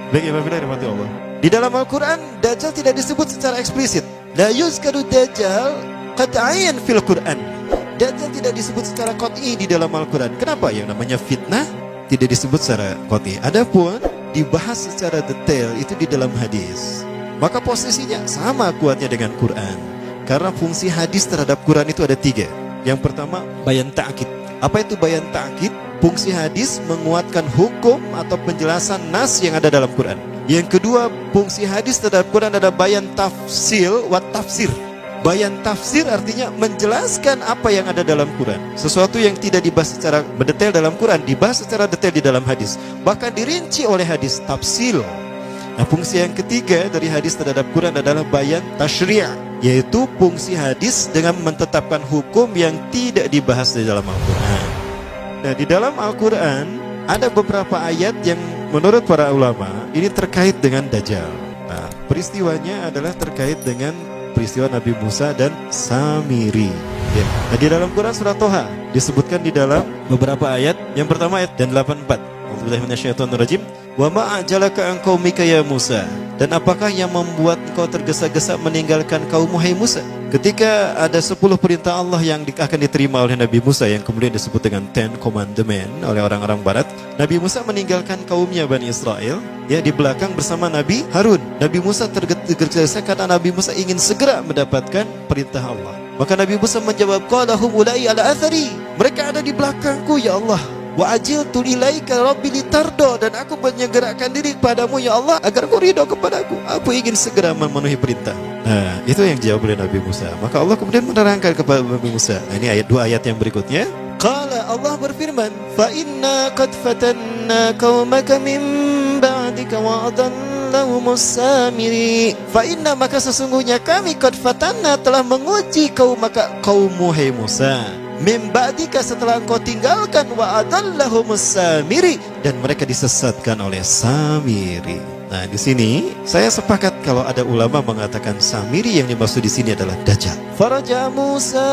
Baik, apabila dirahmati Allah. Di dalam Al-Quran, Dajjal tidak disebut secara eksplisit. La yuzkaru Dajjal qat'an fil Quran. Dajjal tidak disebut secara qat'i di dalam Al-Quran. Kenapa? Yang namanya fitnah tidak disebut secara qat'i. Adapun dibahas secara detail itu di dalam hadis. Maka posisinya sama kuatnya dengan Quran. Karena fungsi hadis terhadap Quran itu ada 3. Yang pertama, bayan ta'kid. Apa itu bayan ta'kid? Fungsi hadis menguatkan hukum atau penjelasan nas yang ada dalam Quran. Yang kedua, fungsi hadis terhadap Quran ada bayan tafsil wa tafsir. Bayan tafsir artinya menjelaskan apa yang ada dalam Quran. Sesuatu yang tidak dibahas secara mendetail dalam Quran, dibahas secara detail di dalam hadis. Bahkan dirinci oleh hadis, tafsil. Nah, fungsi yang ketiga dari hadis terhadap Quran adalah bayan tasyri', yaitu fungsi hadis dengan menetapkan hukum yang tidak dibahas di dalam Al-Quran. Nah, di dalam Al-Quran ada beberapa ayat yang menurut para ulama ini terkait dengan Dajjal. Nah, peristiwanya adalah terkait dengan peristiwa Nabi Musa dan Samiri. Ya. Nah, di dalam Quran surah Toha disebutkan di dalam beberapa ayat. Yang pertama ayat dan 84. A'udzubillahi minasyaitonirrajim. Wa ma ajalaka an qaumika ya Musa. Dan apakah yang membuat engkau tergesa-gesa meninggalkan kaummu hai Musa? Ketika ada 10 perintah Allah yang akan diterima oleh Nabi Musa yang kemudian disebut dengan Ten Commandment oleh orang-orang barat, Nabi Musa meninggalkan kaumnya Bani Israel ya di belakang bersama Nabi Harun. Nabi Musa tergesa-gesa karena Nabi Musa ingin segera mendapatkan perintah Allah. Maka Nabi Musa menjawab, qalahum ulai ala athari. Mereka ada di belakangku ya Allah. Wa ajiltu ilaika rabbi litardo, dan aku menyegerakan diri kepadamu ya Allah agar kau ridho kepadaku. Aku ingin segera memenuhi perintah. Nah, itu yang dijawab oleh Nabi Musa. Maka Allah kemudian menerangkan kepada Nabi Musa. Nah, ini ayat 2 ayat yang berikutnya. Qala, Allah berfirman, fa inna qad fatanna qaumaka min ba'dika wa adallahu Samiri. Fa inna, maka sesungguhnya kami qad fatanna telah menguji kaummu hai Musa. Min ba'dika, setelah engkau tinggalkan, wa adallahum Samiri, dan mereka disesatkan oleh Samiri. Nah, di sini saya sepakat kalau ada ulama mengatakan Samiri yang dimaksud di sini adalah Dajjal. Faraja Musa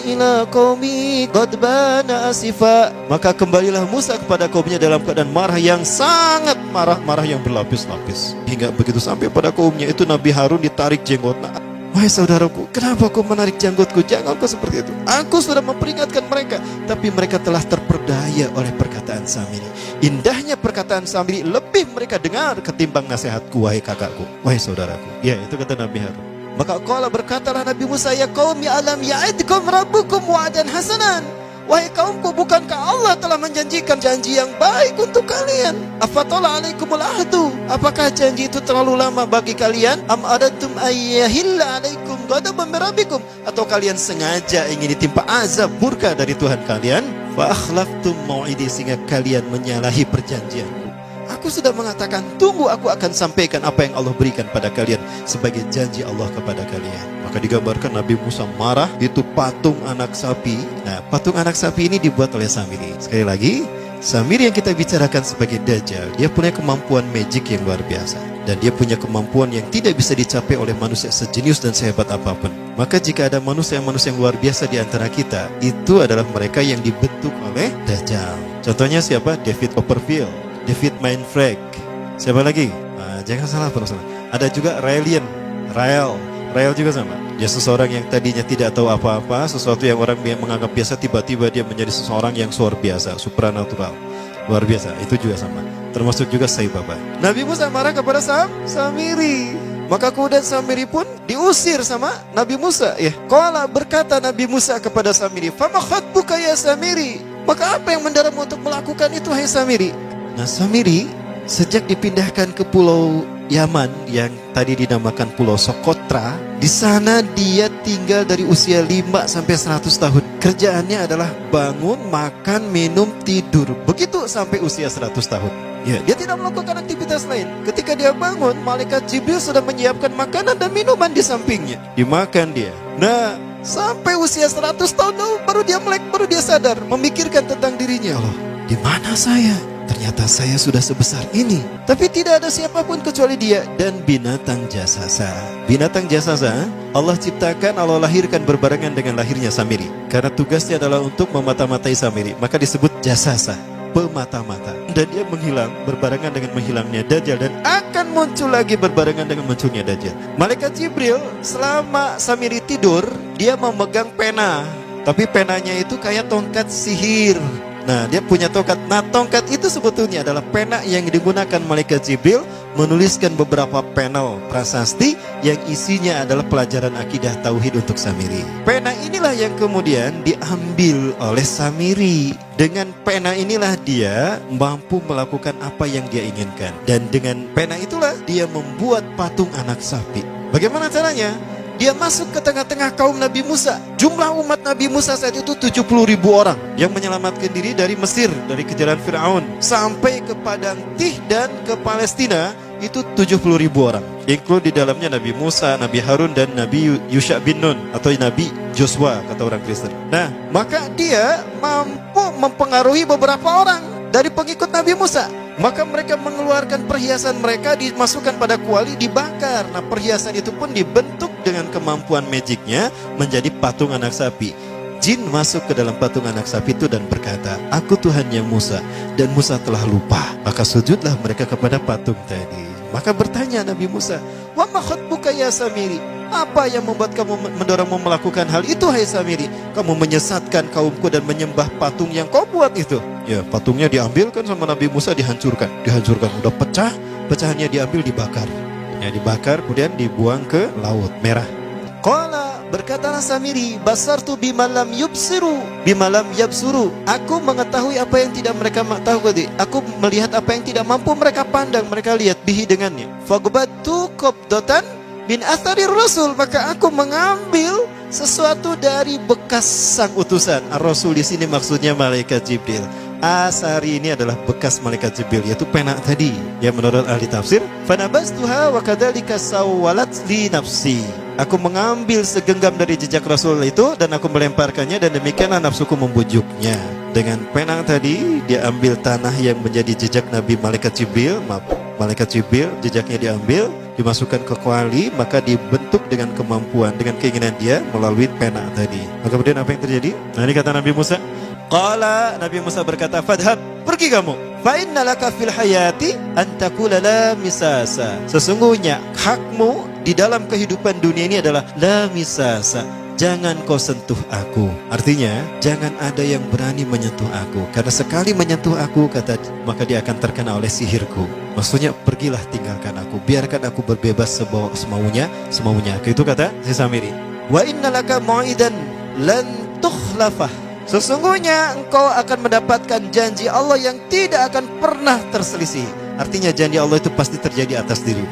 ila qaumi ghadbana asifa. Maka kembalilah Musa kepada kaumnya dalam keadaan marah yang sangat marah yang berlapis-lapis. Hingga begitu sampai pada kaumnya itu Nabi Harun ditarik jenggotnya. Wahai saudaraku, kenapa kau menarik janggutku? Jangan kau seperti itu. Aku sudah memperingatkan mereka, tapi mereka telah terperdaya oleh perkataan Samiri. Indahnya perkataan Samiri lebih mereka dengar ketimbang nasihatku, wahai kakakku, wahai saudaraku. Ya, itu kata Nabi Harun. Maka qala, berkatalah Nabi Musa, ya qaumi alam ya'idkum rabbukum wa'dan hasanan. Wahai kaumku, bukankah Allah telah menjanjikan janji yang baik untuk kalian? Afatola alaikumul ahdu. Apakah janji itu terlalu lama bagi kalian? Am adatum ayyahilla alaikum ghadabun min rabbikum. Atau kalian sengaja ingin ditimpa azab murka dari Tuhan kalian? Fa akhlaftum mau'idi, sehingga kalian menyalahi perjanjianku. Aku sudah mengatakan, tunggu, aku akan sampaikan apa yang Allah berikan pada kalian sebagai janji Allah kepada kalian. Maka digambarkan Nabi Musa marah, itu patung anak sapi. Nah, patung anak sapi ini dibuat oleh Samiri. Sekali lagi, Samiri yang kita bicarakan sebagai Dajjal, dia punya kemampuan magic yang luar biasa. Dan dia punya kemampuan yang tidak bisa dicapai oleh manusia sejenius dan sehebat apapun. Maka jika ada manusia yang luar biasa di antara kita, itu adalah mereka yang dibentuk oleh Dajjal. Contohnya siapa? David Copperfield, David Mindfreak. Siapa lagi? Jangan salah penulisan. Ada juga Rael juga sama. Dia seseorang yang tadinya tidak tahu apa-apa, sesuatu yang orang menganggap biasa, tiba-tiba dia menjadi seseorang yang luar biasa, supranatural, luar biasa. Itu juga sama. Termasuk juga Sai Baba. Nabi Musa marah kepada Samiri. Maka kemudian Samiri pun diusir sama Nabi Musa. Ya, qala, berkata Nabi Musa kepada Samiri, fama khatbuka ya Samiri. Maka apa yang mendorongmu untuk melakukan itu, hai Samiri? Nah, Samiri sejak dipindahkan ke pulau Yaman yang tadi dinamakan Pulau Sokotra, di sana dia tinggal dari usia 5 sampai 100 tahun. Kerjaannya adalah bangun, makan, minum, tidur. Begitu sampai usia 100 tahun. Ya, dia tidak melakukan aktivitas lain. Ketika dia bangun, malaikat Jibril sudah menyiapkan makanan dan minuman di sampingnya. Dimakan dia. Nah, sampai usia 100 tahun baru dia melek, baru dia sadar, memikirkan tentang dirinya. Allah, di mana saya? Ternyata saya sudah sebesar ini. Tapi tidak ada siapapun kecuali dia dan binatang jasasa. Binatang jasasa Allah ciptakan, Allah lahirkan berbarengan dengan lahirnya Samiri. Karena tugasnya adalah untuk memata-matai Samiri, maka disebut jasasa. pemata-mata. Dan dia menghilang berbarengan dengan menghilangnya Dajjal, dan akan muncul lagi berbarengan dengan munculnya Dajjal. Malaikat Jibril selama Samiri tidur, dia memegang pena. Tapi penanya itu kayak tongkat sihir. Nah, dia punya tongkat. Nah, tongkat itu sebetulnya adalah pena yang digunakan Malaikat Jibril menuliskan beberapa panel prasasti yang isinya adalah pelajaran akidah tauhid untuk Samiri. Pena inilah yang kemudian diambil oleh Samiri. Dengan pena inilah dia mampu melakukan apa yang dia inginkan. Dan dengan pena itulah dia membuat patung anak sapi. Bagaimana caranya? Dia masuk ke tengah-tengah kaum Nabi Musa. Jumlah umat Nabi Musa saat itu 70.000 orang yang menyelamatkan diri dari Mesir, dari kejaran Fir'aun, sampai ke Padang Tih dan ke Palestina. Itu 70.000 orang, include di dalamnya Nabi Musa, Nabi Harun, dan Nabi Yusha bin Nun atau Nabi Joshua kata orang Kristen. Nah, maka dia mampu mempengaruhi beberapa orang dari pengikut Nabi Musa. Maka mereka mengeluarkan perhiasan mereka, dimasukkan pada kuali, dibakar. Nah, perhiasan itu pun dibentuk dengan kemampuan magicnya menjadi patung anak sapi. Jin masuk ke dalam patung anak sapi itu dan berkata, "Aku Tuhannya Musa, dan Musa telah lupa." Maka sujudlah mereka kepada patung tadi. Maka bertanya Nabi Musa, "Wa ma khatbuka ya Samiri?" Apa yang membuat kamu mendorongmu melakukan hal itu, hai Samiri? Kamu menyesatkan kaumku dan menyembah patung yang kau buat itu. Ya, patungnya diambilkan sama Nabi Musa, dihancurkan. Udah pecah, pecahannya diambil, dibakar. Ya, dibakar, kemudian dibuang ke Laut Merah. Qala, berkatalah Samiri, basartu bimalam yubsiru, bimalam yabsuru. Aku mengetahui apa yang tidak mereka tahu tadi. Aku melihat apa yang tidak mampu mereka pandang, mereka lihat bihi dengannya. Fagbatu qabdatan bin atharir rasul, maka aku mengambil sesuatu dari bekas sang utusan. Ar-Rasul di sini maksudnya Malaikat Jibril. Asari ini adalah bekas Malaikat Jibril, yaitu pena tadi. Ya, menurut ahli tafsir, fanabastuha wa kadzalika sawwalat li nafsi. Aku mengambil segenggam dari jejak Rasul itu dan aku melemparkannya, dan demikianlah nafsuku membujuknya. Dengan pena tadi dia ambil tanah yang menjadi jejak Nabi Malaikat Jibril. Malaikat Jibril, jejaknya diambil, dimasukkan ke kuali, maka dibentuk dengan kemampuan, dengan keinginan dia melalui pena tadi. Maka kemudian apa yang terjadi? Nah, ini kata Nabi Musa. Qala, Nabi Musa berkata, "Fadhhab, pergi kamu. Fa inna laka fil hayati an taqula la misasa." Sesungguhnya hakmu di dalam kehidupan dunia ini adalah la misasa. Jangan kau sentuh aku. Artinya, jangan ada yang berani menyentuh aku. Karena sekali menyentuh aku, kata, maka dia akan terkena oleh sihirku. Maksudnya, pergilah, tinggalkan aku. Biarkan aku berbebas semaunya. Itu kata si Samiri. Wa innalaka mau'idan lan tukhlafah. Sesungguhnya engkau akan mendapatkan janji Allah yang tidak akan pernah terselisih. Artinya janji Allah itu pasti terjadi atas dirimu.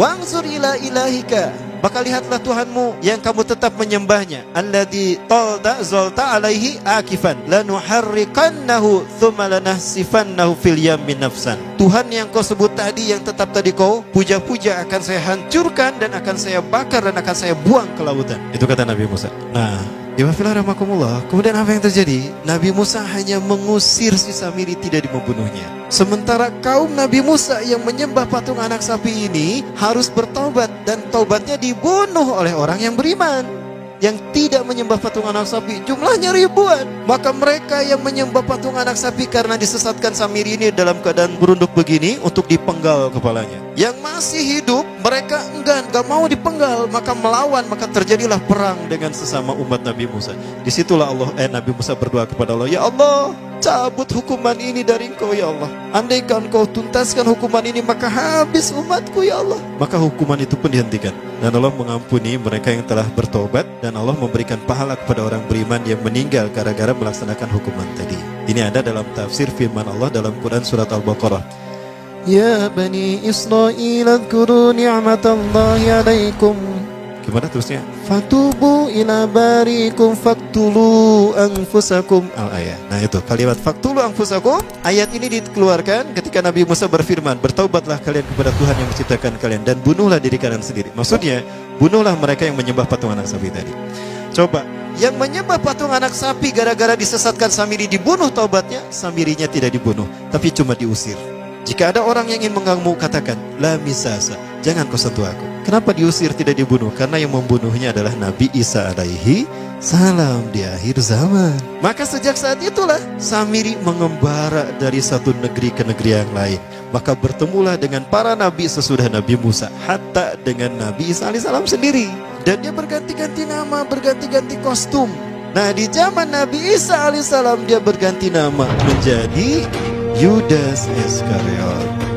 Wangzur ila ilahika, maka lihatlah Tuhanmu yang kamu tetap menyembahnya. Alladzi talda zalta alaihi akifan lanuharriqannahu thumma lanahsifannahu fil yammi nafsan. Tuhan yang kau sebut tadi, yang tetap tadi kau puja-puja, akan saya hancurkan dan akan saya bakar dan akan saya buang ke lautan. Itu kata Nabi Musa. Nah, Iwafillah rahmakumullah. Kemudian apa yang terjadi? Nabi Musa hanya mengusir si Samiri, tidak membunuhnya. Sementara kaum Nabi Musa yang menyembah patung anak sapi ini harus bertaubat, dan taubatnya dibunuh oleh orang yang beriman. Yang tidak menyembah patung anak sapi jumlahnya ribuan. Maka mereka yang menyembah patung anak sapi karena disesatkan Samiri ini dalam keadaan berunduk begini untuk dipenggal kepalanya. Yang masih hidup mereka enggak mau dipenggal, maka melawan, maka terjadilah perang dengan sesama umat Nabi Musa. Disitulah Nabi Musa berdoa kepada Allah, "Ya Allah, cabut hukuman ini dari Engkau ya Allah. Andaikan Engkau tuntaskan hukuman ini, maka habis umatku ya Allah." Maka hukuman itu pun dihentikan, dan Allah mengampuni mereka yang telah bertobat, dan Allah memberikan pahala kepada orang beriman yang meninggal gara-gara melaksanakan hukuman tadi. Ini ada dalam tafsir firman Allah dalam Quran surat Al-Baqarah. Ya Bani Israil adhkuru ni'matallahi alaikum. Gimana terusnya? Fatubu ila barikum faktulu anfusakum. Al-ayat. Nah itu kalimat faktulu anfusakum. Ayat ini dikeluarkan ketika Nabi Musa berfirman, "Bertaubatlah kalian kepada Tuhan yang menciptakan kalian dan bunuhlah diri kalian sendiri." Maksudnya, bunuhlah mereka yang menyembah patung anak sapi tadi. Coba, yang menyembah patung anak sapi gara-gara disesatkan Samiri dibunuh taubatnya, Samirinya tidak dibunuh, tapi cuma diusir. Jika ada orang yang ingin mengganggu, katakan, "La misasa, jangan kau sentuh aku." Kenapa diusir, tidak dibunuh? Karena yang membunuhnya adalah Nabi Isa alaihi salam di akhir zaman. Maka sejak saat itulah Samiri mengembara dari satu negeri ke negeri yang lain. Maka bertemulah dengan para nabi sesudah Nabi Musa, hatta dengan Nabi Isa alaihissalam sendiri. Dan dia berganti-ganti nama, berganti-ganti kostum. Nah, di zaman Nabi Isa alaihissalam dia berganti nama menjadi Yudas Iskariot.